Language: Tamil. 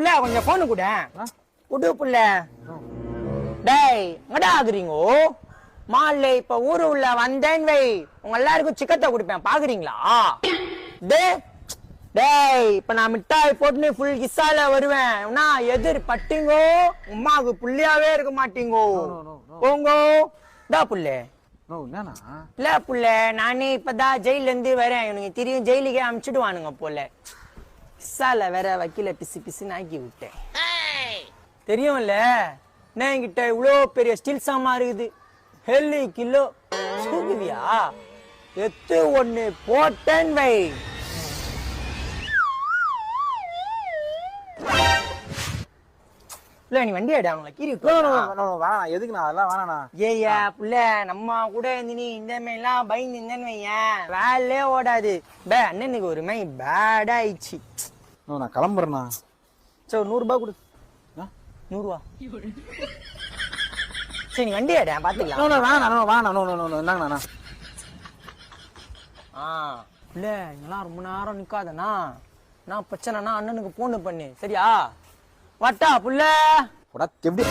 புள்ள கொஞ்சம் போனு கூட குடு புள்ள. டேய் எங்கடா ஆகுறீங்கோ? மால்ல இப்ப ஊரு உள்ள வந்தேன் வை, உங்க எல்லாருக்கும் சிக்கத்தை குடிப்பேன் பாக்குறீங்களா? டேய் இப்ப நான் மிட்டாய் போட்டுன்னு ஃபுல் கிஸ்ஸால வருவேன். எதிர் பட்டிங்கோ உமாவுக்கு புள்ளியாவே இருக்க மாட்டீங்கோ. போங்கோ. டா புள்ளே இல்ல புள்ள, நானே இப்பதான் ஜெயில இருந்து வரேன். எனக்கு தெரியும் ஜெயிலுக்கே அமிச்சுடுவானுங்க போல. கிஸ்ஸால வேற வக்கீல பிசு பிசுன்னு ஆக்கி விட்டேன். தெரியும்ல நான் என்கிட்ட இவ்வளோ பெரிய ஸ்டீல் சாமா இருக்குது. ஹெல்லி கிலோ தூக்குவியா? எத்து ஒண்ணு போட்டேன் வை. இல்ல நீ வண்டி ஆடா அவங்கள கீறி எதுக்கு நான் அதெல்லாம் வேணாண்ணா. ஏய்யா புள்ள, நம்ம கூட இருந்து நீ இந்த மாதிரி எல்லாம் பயந்து இருந்தேன்னு வையன் வேலையே ஓடாது. அண்ணனுக்கு ஒரு மாதிரி பேட் ஆயிடுச்சு. நான் கிளம்புறேண்ணா. சரி 100 ரூபாய் கொடு. 100 ரூபா சரி நீ வண்டி ஆடா பாத்துக்கலாம். வேணாண்ணா. இல்ல இதெல்லாம் ரொம்ப நேரம் நிக்காதண்ணா. நான் பிரச்சனைனா அண்ணனுக்கு போன் பண்ணு சரியா? வட்டா புள்ள. எப்படி